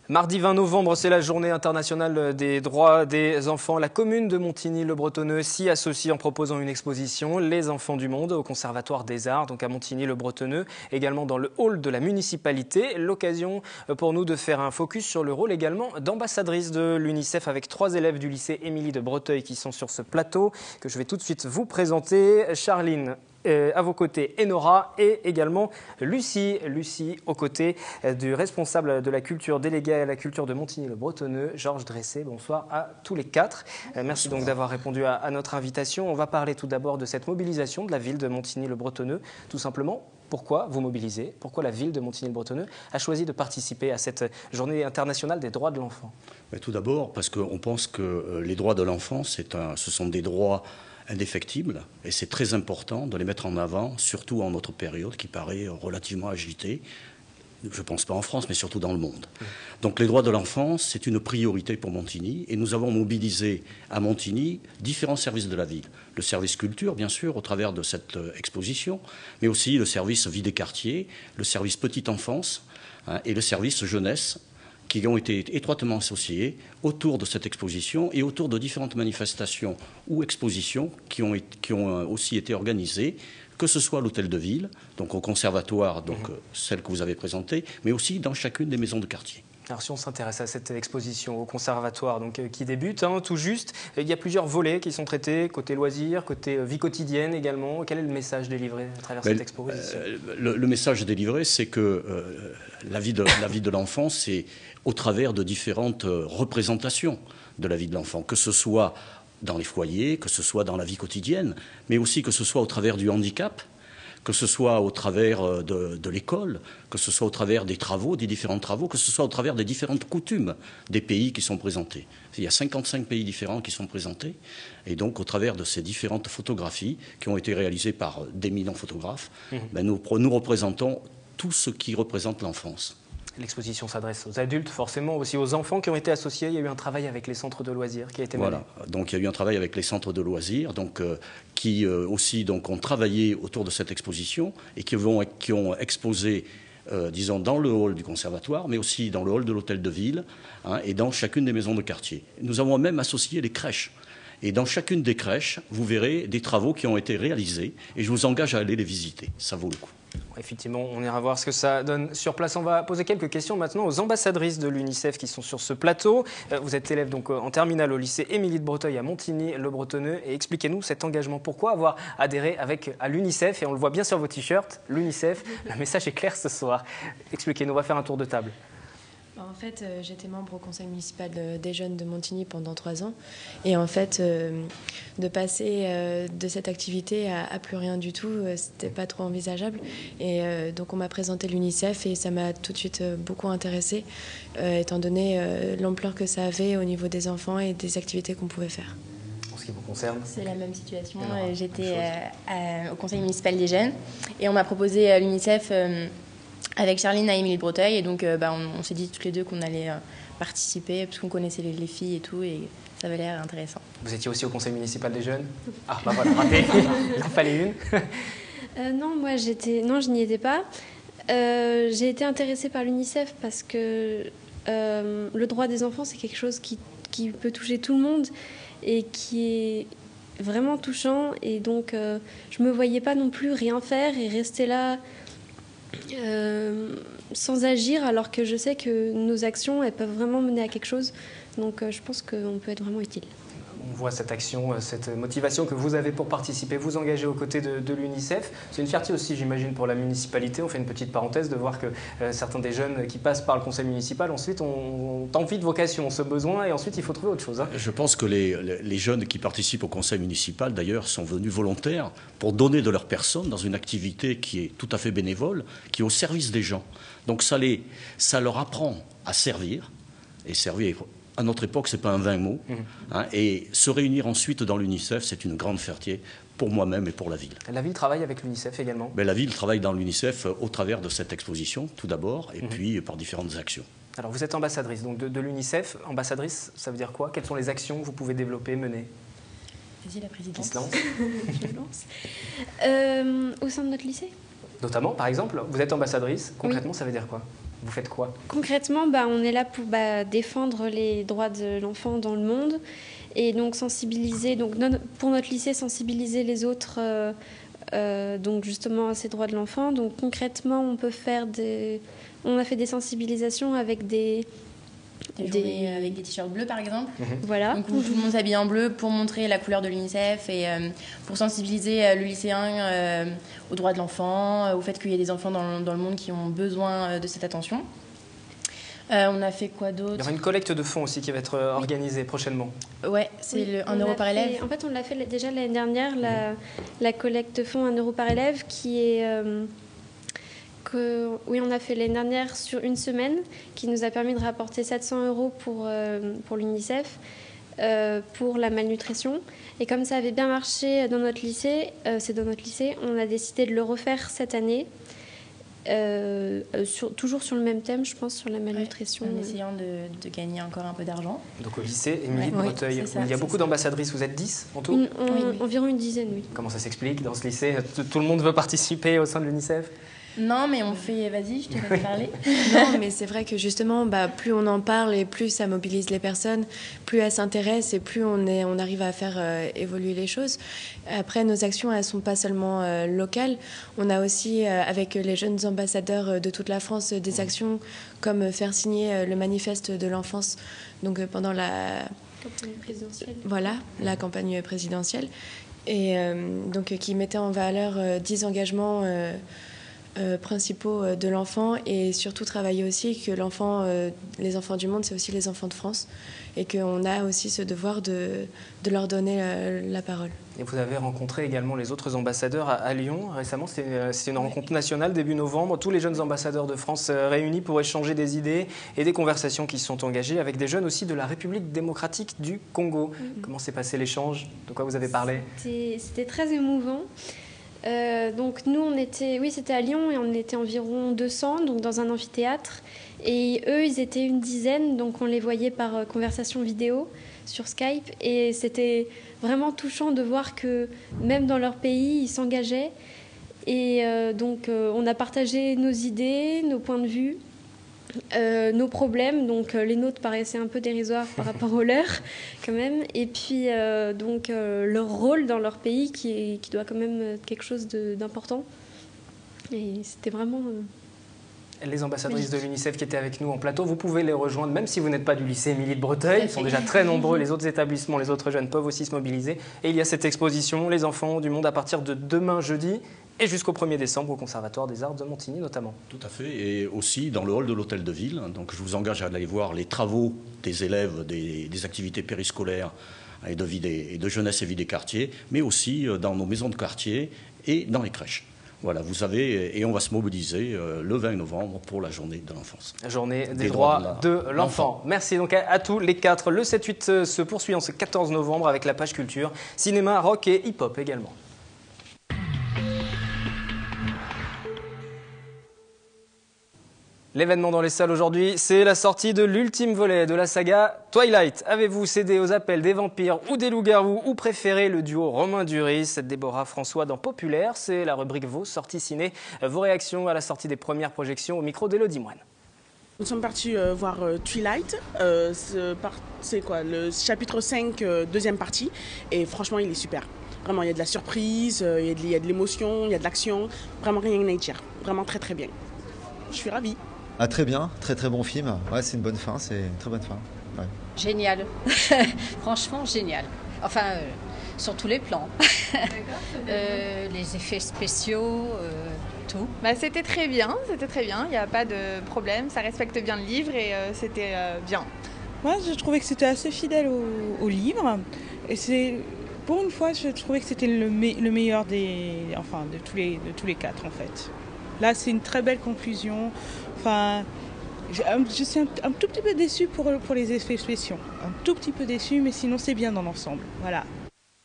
Mardi 20 novembre, c'est la journée internationale des droits des enfants. La commune de Montigny-le-Bretonneux s'y associe en proposant une exposition « Les enfants du monde » au Conservatoire des Arts, donc à Montigny-le-Bretonneux, également dans le hall de la municipalité. L'occasion pour nous de faire un focus sur le rôle également d'ambassadrice de l'UNICEF avec 3 élèves du lycée Émilie de Breteuil qui sont sur ce plateau que je vais tout de suite vous présenter. Charline à vos côtés, Enora et également Lucie. Lucie aux côtés du responsable de la culture, délégué à la culture de Montigny-le-Bretonneux, Georges Dressé. Bonsoir à tous les 4. Merci donc d'avoir répondu à notre invitation. On va parler tout d'abord de cette mobilisation de la ville de Montigny-le-Bretonneux. Tout simplement, pourquoi vous mobilisez? Pourquoi la ville de Montigny-le-Bretonneux a choisi de participer à cette journée internationale des droits de l'enfant? Tout d'abord, parce qu'on pense que les droits de l'enfant, ce sont des droits indéfectibles et c'est très important de les mettre en avant, surtout en notre période qui paraît relativement agitée. Je ne pense pas en France, mais surtout dans le monde. Donc les droits de l'enfant, c'est une priorité pour Montigny et nous avons mobilisé à Montigny différents services de la ville. Le service culture, bien sûr, au travers de cette exposition, mais aussi le service vie des quartiers, le service petite enfance et le service jeunesse, qui ont été étroitement associés autour de cette exposition et autour de différentes manifestations ou expositions qui ont aussi été organisées, que ce soit à l'hôtel de ville, donc au conservatoire, donc celle que vous avez présentée, mais aussi dans chacune des maisons de quartier. Alors si on s'intéresse à cette exposition au conservatoire donc, qui débute tout juste, il y a plusieurs volets qui sont traités, côté loisirs, côté vie quotidienne également. Quel est le message délivré à travers cette exposition? Le message délivré, c'est que la vie de l'enfant, c'est au travers de différentes représentations de la vie de l'enfant, que ce soit dans les foyers, que ce soit dans la vie quotidienne, mais aussi que ce soit au travers du handicap, que ce soit au travers de l'école, que ce soit au travers des travaux, des différents travaux, que ce soit au travers des différentes coutumes des pays qui sont présentés. Il y a 55 pays différents qui sont présentés, et donc au travers de ces différentes photographies qui ont été réalisées par d'éminents photographes, nous représentons tout ce qui représente l'enfance. L'exposition s'adresse aux adultes, forcément, aussi aux enfants qui ont été associés. Il y a eu un travail avec les centres de loisirs qui a été mené. Voilà, donc il y a eu un travail avec les centres de loisirs qui aussi ont travaillé autour de cette exposition et qui ont exposé, disons, dans le hall du conservatoire, mais aussi dans le hall de l'hôtel de ville et dans chacune des maisons de quartier. Nous avons même associé les crèches. Et dans chacune des crèches, vous verrez des travaux qui ont été réalisés et je vous engage à aller les visiter. Ça vaut le coup. Effectivement, on ira voir ce que ça donne sur place. On va poser quelques questions maintenant aux ambassadrices de l'UNICEF qui sont sur ce plateau. Vous êtes élève donc en terminale au lycée Émilie de Breteuil à Montigny-le-Bretonneux. Et expliquez-nous cet engagement. Pourquoi avoir adhéré à l'UNICEF? Et on le voit bien sur vos t-shirts, l'UNICEF. Le message est clair ce soir. Expliquez-nous, on va faire un tour de table. En fait, j'étais membre au conseil municipal des jeunes de Montigny pendant 3 ans. Et en fait, de passer de cette activité à plus rien du tout, c'était pas trop envisageable. Et donc, on m'a présenté l'UNICEF et ça m'a tout de suite beaucoup intéressée, étant donné l'ampleur que ça avait au niveau des enfants et des activités qu'on pouvait faire. En ce qui vous concerne? C'est la même situation. J'étais au conseil municipal des jeunes et on m'a proposé l'UNICEF avec Charline à Émilie de Breteuil et donc on s'est dit toutes les deux qu'on allait participer parce qu'on connaissait les filles et tout et ça avait l'air intéressant. Vous étiez aussi au conseil municipal des jeunes? Ah bah voilà, raté. Il en fallait une. Non, moi je n'y étais pas. J'ai été intéressée par l'UNICEF parce que le droit des enfants c'est quelque chose qui peut toucher tout le monde et qui est vraiment touchant et donc je me voyais pas non plus rien faire et rester là sans agir alors que je sais que nos actions elles peuvent vraiment mener à quelque chose donc je pense qu'on peut être vraiment utile. On voit cette action, cette motivation que vous avez pour participer, vous engager aux côtés de l'UNICEF. C'est une fierté aussi, j'imagine, pour la municipalité. On fait une petite parenthèse de voir que certains des jeunes qui passent par le conseil municipal, ensuite, ont envie de vocation, ont ce besoin, et ensuite, il faut trouver autre chose. Je pense que les jeunes qui participent au conseil municipal, d'ailleurs, sont venus volontaires pour donner de leur personne dans une activité qui est tout à fait bénévole, qui est au service des gens. Donc ça leur apprend à servir, et servir... À notre époque, ce n'est pas un vain mot. Et se réunir ensuite dans l'UNICEF, c'est une grande fierté pour moi-même et pour la ville. La ville travaille avec l'UNICEF également? La ville travaille dans l'UNICEF au travers de cette exposition, tout d'abord, et puis par différentes actions. Alors vous êtes ambassadrice donc de l'UNICEF. Ambassadrice, ça veut dire quoi? Quelles sont les actions que vous pouvez développer, mener? Vas-y, la présidente. Qui se lance? Je lance. Au sein de notre lycée? Notamment, par exemple, vous êtes ambassadrice. Concrètement, ça veut dire quoi? Vous faites quoi? Concrètement, on est là pour défendre les droits de l'enfant dans le monde et donc sensibiliser, pour notre lycée, sensibiliser les autres donc justement à ces droits de l'enfant. Donc concrètement, on a fait des sensibilisations avec avec des t-shirts bleus par exemple. Voilà. Donc où tout le monde s'habille en bleu pour montrer la couleur de l'UNICEF et pour sensibiliser le lycéen aux droits de l'enfant, au fait qu'il y a des enfants dans le monde qui ont besoin de cette attention. On a fait quoi d'autre? Il y aura une collecte de fonds aussi qui va être organisée prochainement. Ouais, c'est 1 euro par élève. En fait, on l'a fait déjà l'année dernière, la collecte de fonds 1 euro par élève qui est... on a fait l'année dernière sur une semaine, qui nous a permis de rapporter 700 € pour l'UNICEF, pour la malnutrition. Et comme ça avait bien marché dans notre lycée, on a décidé de le refaire cette année, toujours sur le même thème, je pense, sur la malnutrition. En essayant de gagner encore un peu d'argent. Donc au lycée Émilie de Breteuil, où il y a beaucoup d'ambassadrices, vous êtes 10 en tout? Environ une dizaine, oui. Comment ça s'explique dans ce lycée? Tout le monde veut participer au sein de l'UNICEF? Non, mais on fait... Vas-y, je te laisse parler. Non, mais c'est vrai que justement, plus on en parle et plus ça mobilise les personnes, plus elles s'intéressent et plus on arrive à faire évoluer les choses. Après, nos actions, elles ne sont pas seulement locales. On a aussi, avec les jeunes ambassadeurs de toute la France, des actions comme faire signer le manifeste de l'enfance, donc pendant la campagne présidentielle. Voilà, la campagne présidentielle. Et donc qui mettait en valeur 10 engagements principaux de l'enfant et surtout travailler aussi que les enfants du monde, c'est aussi les enfants de France et qu'on a aussi ce devoir de leur donner la parole. Et vous avez rencontré également les autres ambassadeurs à Lyon récemment. C'était une rencontre nationale début novembre. Tous les jeunes ambassadeurs de France réunis pour échanger des idées et des conversations qui se sont engagées avec des jeunes aussi de la République démocratique du Congo. Comment s'est passé l'échange? De quoi vous avez parlé? C'était très émouvant. Donc nous, c'était à Lyon et on était environ 200, donc dans un amphithéâtre. Et eux, ils étaient une dizaine, donc on les voyait par conversation vidéo sur Skype. Et c'était vraiment touchant de voir que même dans leur pays, ils s'engageaient. Et donc on a partagé nos idées, nos points de vue, nos problèmes. Donc les nôtres paraissaient un peu dérisoires par rapport aux leurs quand même. Et puis leur rôle dans leur pays qui doit quand même être quelque chose d'important. Et c'était vraiment... Les ambassadrices de l'UNICEF qui étaient avec nous en plateau, vous pouvez les rejoindre, même si vous n'êtes pas du lycée Émilie de Breteuil. Ils sont déjà très nombreux, les autres établissements, les autres jeunes peuvent aussi se mobiliser. Et il y a cette exposition, Les enfants du monde, à partir de demain jeudi et jusqu'au 1er décembre au Conservatoire des Arts de Montigny notamment. Tout à fait, et aussi dans le hall de l'Hôtel de Ville. Donc je vous engage à aller voir les travaux des élèves, des activités périscolaires et de jeunesse et vie des quartiers, mais aussi dans nos maisons de quartier et dans les crèches. Voilà, vous savez, et on va se mobiliser le 20 novembre pour la journée de l'enfance. La journée des droits de l'enfant. Merci donc à tous les quatre. Le 7-8 se poursuit en ce 14 novembre avec la page culture, cinéma, rock et hip-hop également. L'événement dans les salles aujourd'hui, c'est la sortie de l'ultime volet de la saga Twilight. Avez-vous cédé aux appels des vampires ou des loups-garous ou préféré le duo Romain Duris, Déborah François dans Populaire? C'est la rubrique Vos sorties ciné. Vos réactions à la sortie des premières projections au micro d'Élodie Moine. Nous sommes partis voir Twilight, c'est quoi, le chapitre 5, deuxième partie, et franchement il est super. Vraiment, il y a de la surprise, il y a de l'émotion, il y a de l'action, vraiment rien à dire, vraiment très très bien. Je suis ravie. Ah, très bien, très très bon film. Ouais, c'est une bonne fin, c'est une très bonne fin. Ouais. Génial, franchement génial. Enfin, sur tous les plans. Les effets spéciaux, tout. C'était très bien, il n'y a pas de problème, ça respecte bien le livre et c'était bien. Moi, je trouvais que c'était assez fidèle au livre. Et pour une fois, je trouvais que c'était le meilleur de tous les quatre en fait. Là, c'est une très belle conclusion. Enfin, je suis un tout petit peu déçue pour les effets spéciaux. Un tout petit peu déçue, mais sinon c'est bien dans l'ensemble. Voilà.